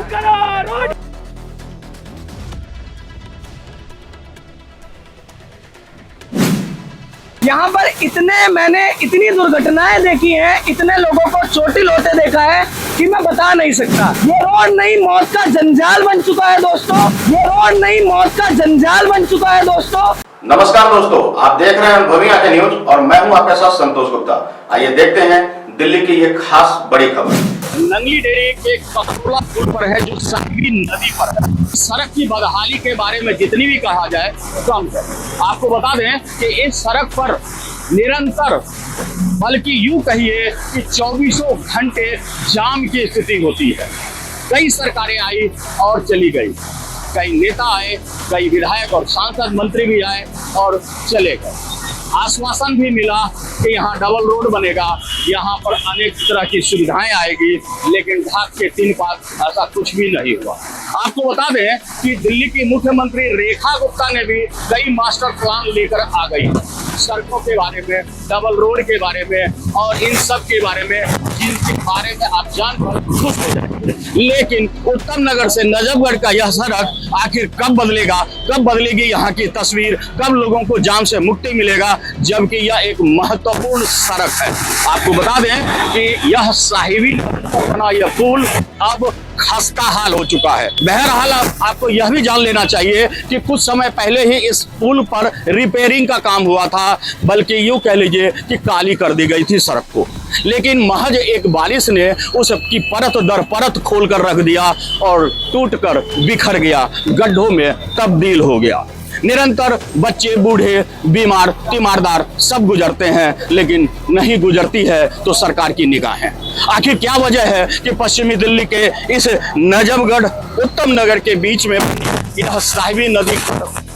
करो। यहाँ पर मैंने इतनी दुर्घटनाएं देखी हैं, इतने लोगों को चोटिल होते देखा है कि मैं बता नहीं सकता। ये रोड नहीं मौत का जंजाल बन चुका है दोस्तों, ये रोड नहीं मौत का जंजाल बन चुका है दोस्तों। नमस्कार दोस्तों, आप देख रहे हैं अनुभवी आंखें न्यूज और मैं हूं आपके साथ संतोष गुप्ता। आइए देखते हैं दिल्ली की ये खास बड़ी खबर। नंगली डेरे के कस्तूरबा पुल पर है जो साहिबी नदी पर है। सड़क की बदहाली के बारे में जितनी भी कहा जाए कम है। आपको बता दें कि इस सड़क पर निरंतर, बल्कि यूं कहिए कि 24 घंटे जाम की स्थिति होती है। कई सरकारें आई और चली गई, कई नेता आए, कई विधायक और सांसद मंत्री भी आए और चले गए। आश्वासन भी मिला कि यहाँ डबल रोड बनेगा, यहाँ पर अनेक तरह की सुविधाएं आएगी, लेकिन ढाक के 3 पात ऐसा कुछ भी नहीं हुआ। आपको बता दें कि दिल्ली की मुख्यमंत्री रेखा गुप्ता ने भी कई मास्टर प्लान लेकर आ गई सड़कों के बारे में, डबल रोड के बारे में और इन सब के बारे में, जिनके बारे में आप जानकर खुश हो जाएंगे। लेकिन उत्तम नगर से नजफगढ़ का यह सड़क आखिर कब बदलेगा, कब बदलेगी यहाँ की तस्वीर, कब लोगों को जाम से मुक्ति मिलेगा, जबकि यह एक महत्वपूर्ण सड़क है। आपको बता दें कि यह साहिबी बना यह पुल अब खस्ता हाल हो चुका है। बहरहाल आपको यह भी जान लेना चाहिए कि कुछ समय पहले ही इस पुल पर रिपेयरिंग का काम हुआ था, बल्कि यूं कह लीजिए कि काली कर दी गई थी सड़क को। लेकिन महज एक बारिश ने उसकी परत दर परत खोल कर रख दिया और टूटकर बिखर गया, गड्ढों में तब्दील हो गया। निरंतर बच्चे, बूढ़े, बीमार, तीमारदार सब गुजरते हैं, लेकिन नहीं गुजरती है तो सरकार की निगाहें। आखिर क्या वजह है कि पश्चिमी दिल्ली के इस नजफगढ़ उत्तम नगर के बीच में यह साहिबी नदी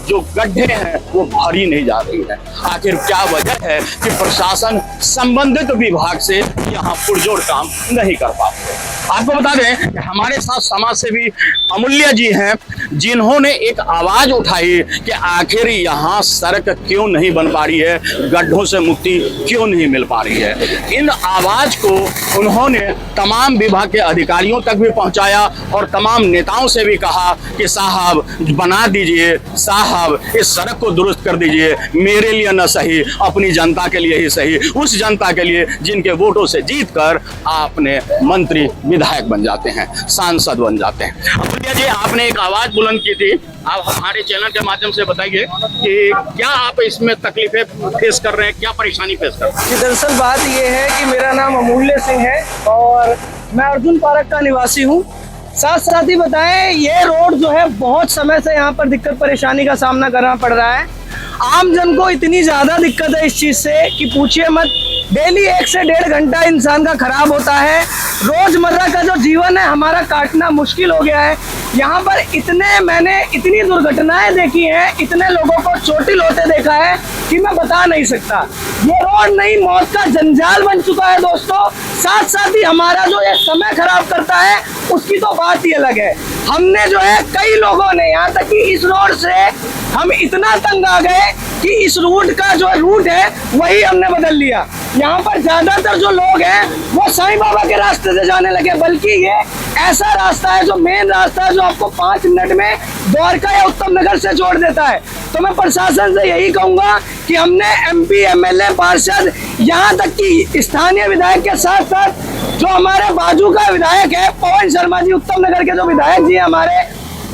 जो गड्ढे हैं वो भरी नहीं जा रही है? आखिर क्या वजह है कि प्रशासन संबंधित विभाग से यहाँ पुरजोर काम नहीं कर पाते? आपको बता दें कि हमारे साथ समाज सेवी अमूल्य जी हैं, जिन्होंने एक आवाज उठाई कि आखिर यहाँ सड़क क्यों नहीं बन पा रही है, गड्ढों से मुक्ति क्यों नहीं मिल पा रही है। इन आवाज को उन्होंने तमाम विभाग के अधिकारियों तक भी पहुंचाया और तमाम नेताओं से भी कहा कि साहब बना दीजिए, साहब इस सड़क को दुरुस्त कर दीजिए, मेरे लिए न सही, अपनी जनता के लिए ही सही, उस जनता के लिए जिनके वोटों से जीतकर आपने मंत्री विधायक बन जाते हैं, सांसद बन जाते हैं। अमूल्य जी, आपने एक आवाज बुलंद की थी, आप हमारे चैनल के माध्यम से बताइए कि क्या आप इसमें तकलीफें फेस कर रहे हैं, क्या परेशानी फेस कर रहे हैं? दरअसल बात यह है कि मेरा नाम अमूल्य सिंह है और मैं अर्जुन पार्क का निवासी हूँ। साथ साथ ही बताएं, ये रोड जो है बहुत समय से यहाँ पर दिक्कत परेशानी का सामना करना पड़ रहा है। आम जन को इतनी ज्यादा दिक्कत है इस चीज से कि पूछिए मत। डेली 1 से 1.5 घंटा इंसान का खराब होता है। रोजमर्रा का जो जीवन है हमारा काटना मुश्किल हो गया है। यहाँ पर मैंने इतनी दुर्घटनाएं देखी हैं, इतने लोगों को चोटिल होते देखा है कि मैं बता नहीं सकता। ये रोड नहीं मौत का जंजाल बन चुका है दोस्तों। साथ साथ ही हमारा जो ये समय खराब करता है उसकी तो बात ही अलग है। हमने जो है कई लोगों ने, यहाँ तक कि इस रोड से हम इतना तंग आ गए कि इस रूट का जो रूट है वही हमने बदल लिया। यहाँ पर ज्यादातर जो लोग हैं वो साईं बाबा के रास्ते से जाने लगे, बल्कि ये ऐसा रास्ता है जो मेन रास्ता है जो आपको 5 मिनट में द्वारका या उत्तम नगर से जोड़ देता है। तो मैं प्रशासन से यही कहूंगा कि हमने MP, MLA, पार्षद, यहाँ तक कि स्थानीय विधायक के साथ साथ जो हमारे बाजू का विधायक है पवन शर्मा जी, उत्तम नगर के जो विधायक जी हमारे,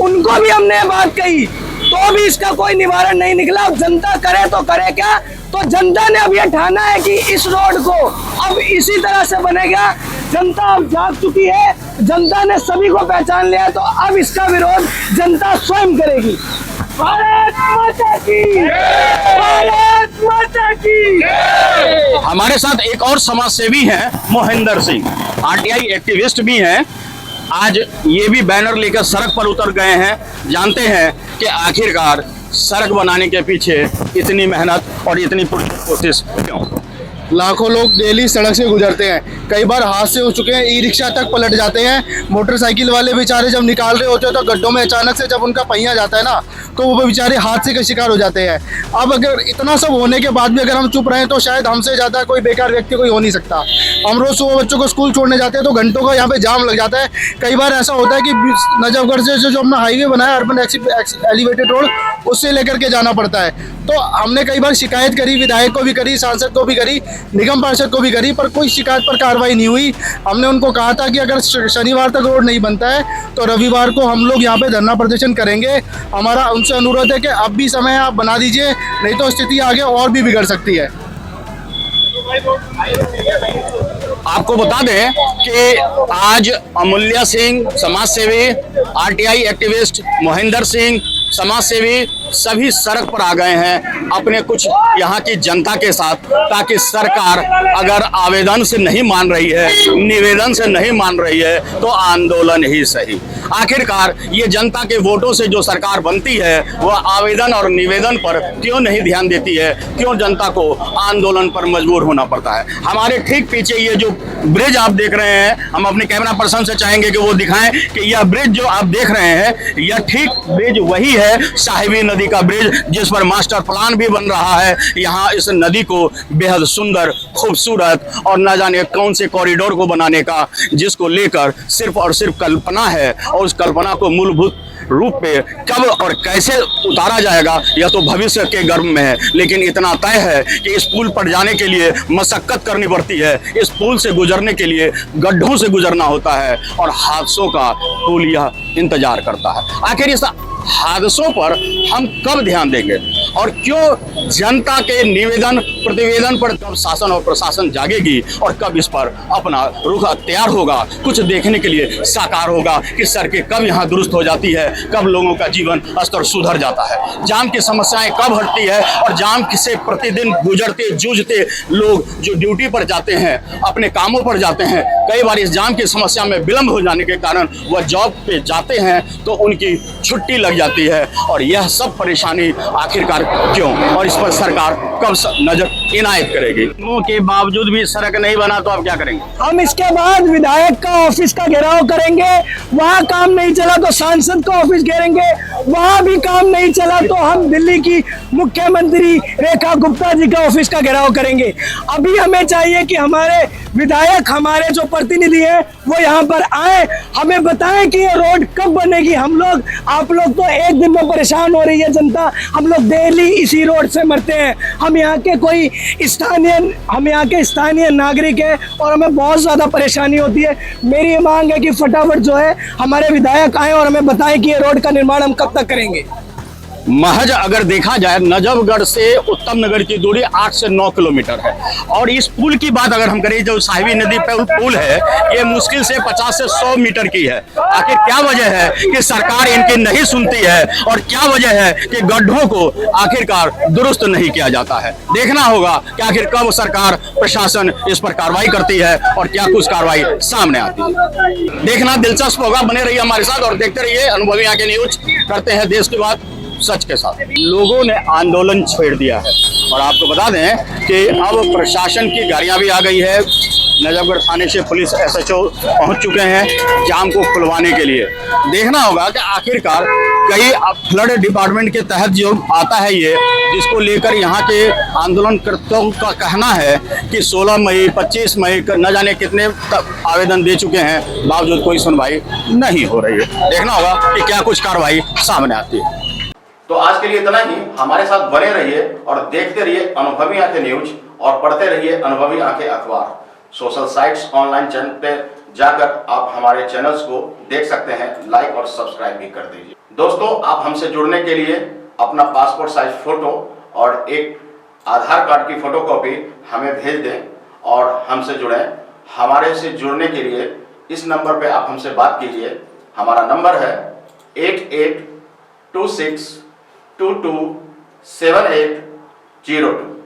उनको भी हमने बात कही तो भी इसका कोई निवारण नहीं निकला। अब जनता करे तो करे क्या? तो जनता ने अब ये ठाना है कि इस रोड को अब इसी तरह से बनेगा। जनता अब जाग चुकी है, जनता ने सभी को पहचान लिया, तो अब इसका विरोध जनता स्वयं करेगी। भारत माता की, भारत माता की। हमारे साथ एक और समाज सेवी हैं मोहिंदर सिंह, RTI एक्टिविस्ट भी हैं। आज ये भी बैनर लेकर सड़क पर उतर गए हैं। जानते हैं कि आखिरकार सड़क बनाने के पीछे इतनी मेहनत और इतनी कोशिश क्यों? लाखों लोग डेली सड़क से गुजरते हैं। कई बार हादसे हो चुके हैं, ई रिक्शा तक पलट जाते हैं। मोटरसाइकिल वाले बेचारे जब निकाल रहे होते हैं तो गड्ढों में अचानक से जब उनका पहिया जाता है ना, तो वो बेचारे हादसे का शिकार हो जाते हैं। अब अगर इतना सब होने के बाद भी अगर हम चुप रहें तो शायद हमसे ज़्यादा कोई बेकार व्यक्ति कोई हो नहीं सकता। हम रोज़ सुबह बच्चों को स्कूल छोड़ने जाते हैं तो घंटों का यहाँ पे जाम लग जाता है। कई बार ऐसा होता है कि नजफगढ़ से जो अपना हाईवे बना है, अर्बन एलिवेटेड रोड, उससे लेकर के जाना पड़ता है। तो हमने कई बार शिकायत करी, विधायक को भी करी, सांसद को भी करी, निगम पार्षद को भी करी, पर कोई शिकायत पर कार्रवाई नहीं हुई। हमने उनको कहा था कि अगर शनिवार तक रोड नहीं बनता है तो रविवार को हम लोग यहाँ पे धरना प्रदर्शन करेंगे। हमारा उनसे अनुरोध है कि अब भी समय आप बना दीजिए, नहीं तो स्थिति आगे और भी बिगड़ सकती है। आपको बता दें कि आज अमूल्य सिंह समाज सेवी, आरटीआई एक्टिविस्ट मोहिंदर सिंह समाज सेवी सभी सड़क पर आ गए हैं अपने कुछ यहाँ की जनता के साथ, ताकि सरकार अगर आवेदन से नहीं मान रही है, निवेदन से नहीं मान रही है, तो आंदोलन ही सही। आखिरकार ये जनता के वोटों से जो सरकार बनती है वह आवेदन और निवेदन पर क्यों नहीं ध्यान देती है, क्यों जनता को आंदोलन पर मजबूर होना पड़ता है। हमारे ठीक पीछे ये जो ब्रिज आप देख रहे हैं, हम अपने कैमरा पर्सन से चाहेंगे कि वो दिखाएं कि यह ब्रिज जो आप देख रहे हैं, यह ठीक ब्रिज वही है, साहिबी नदी का ब्रिज, जिस पर मास्टर प्लान भी बन रहा है। यहाँ इस नदी को बेहद सुंदर, खूबसूरत और न जाने कौन से कॉरिडोर को बनाने का, जिसको लेकर सिर्फ और सिर्फ कल्पना है, और उस कल्पना को मूलभूत रूप पे कब और कैसे उतारा जाएगा यह तो भविष्य के गर्भ में है। लेकिन इतना तय है कि इस पुल पर जाने के लिए मशक्कत करनी पड़ती है, इस पुल से गुजरने के लिए गड्ढों से गुजरना होता है, और हादसों का पुल यह इंतजार करता है। आखिर इस हादसों पर हम कब ध्यान देंगे, और क्यों जनता के निवेदन प्रतिवेदन पर कब शासन और प्रशासन जागेगी, और कब इस पर अपना रुख अख्तियार होगा, कुछ देखने के लिए साकार होगा कि सड़कें कब यहाँ दुरुस्त हो जाती है, कब लोगों का जीवन स्तर सुधर जाता है, जाम की समस्याएं कब हटती है, और जाम से प्रतिदिन गुजरते जूझते लोग जो ड्यूटी पर जाते हैं, अपने कामों पर जाते हैं, कई बार इस जाम की समस्या में विलंब हो जाने के कारण वह जॉब पे जाते हैं तो उनकी छुट्टी लग जाती है। और यह सब परेशानी आखिरकार क्यों, और इस पर सरकार कब नजर इनायत करेगी। के बावजूद भी सड़क नहीं बना तो आप क्या करेंगे? हम इसके बाद विधायक का ऑफिस का घेराव करेंगे, वहां काम नहीं चला तो सांसद का ऑफिस घेरेंगे, वहां भी काम नहीं चला तो हम दिल्ली की मुख्यमंत्री रेखा गुप्ता जी का ऑफिस का घेराव करेंगे। अभी हमें चाहिए कि हमारे विधायक, हमारे जो प्रतिनिधि हैं वो यहाँ पर आए, हमें बताएं कि ये रोड कब बनेगी। हम लोग, आप लोग तो एक दिन में परेशान हो रही है जनता, हम लोग डेली इसी रोड से मरते हैं। हम यहाँ के स्थानीय नागरिक हैं और हमें बहुत ज़्यादा परेशानी होती है। मेरी ये मांग है कि फटाफट जो है हमारे विधायक आए और हमें बताएं कि ये रोड का निर्माण हम कब तक करेंगे। महज अगर देखा जाए नजफगढ़ से उत्तम नगर की दूरी 8 से 9 किलोमीटर है, और इस पुल की बात अगर हम करें, जो साहिबी नदी पर पुल है, ये मुश्किल से 50 से 100 मीटर की है। आखिर क्या वजह है कि सरकार इनकी नहीं सुनती है, और क्या वजह है कि गड्ढों को आखिरकार दुरुस्त नहीं किया जाता है। देखना होगा कि आखिर कब सरकार, प्रशासन इस पर कार्रवाई करती है और क्या कुछ कार्रवाई सामने आती है। देखना दिलचस्प होगा, बने रहिए हमारे साथ और देखते रहिए अनुभवी आंखें न्यूज। करते हैं देश की बात सच के साथ। लोगों ने आंदोलन छेड़ दिया है, और आपको बता दें कि अब प्रशासन की गाड़ियां भी आ गई है। नजफगढ़ थाने से पुलिस SHO पहुंच चुके हैं जाम को खुलवाने के लिए। देखना होगा कि आखिरकार कई फ्लड डिपार्टमेंट के तहत जो आता है ये, जिसको लेकर यहाँ के आंदोलनकर्ताओं का कहना है कि 16 मई 25 मई न जाने कितने आवेदन दे चुके हैं, बावजूद कोई सुनवाई नहीं हो रही है। देखना होगा कि क्या कुछ कार्रवाई सामने आती है। तो आज के लिए इतना ही। हमारे साथ बने रहिए और देखते रहिए अनुभवी आंखें न्यूज, और पढ़ते रहिए अनुभवी आंखें अखबार। सोशल साइट्स, ऑनलाइन चैनल पे जाकर आप हमारे चैनल्स को देख सकते हैं, लाइक और सब्सक्राइब भी कर दीजिए। दोस्तों, आप हमसे जुड़ने के लिए अपना पासपोर्ट साइज फोटो और एक आधार कार्ड की फोटोकॉपी हमें भेज दें और हमसे जुड़ें। हमारे से जुड़ने के लिए इस नंबर पे आप हमसे बात कीजिए। हमारा नंबर है 8826227802।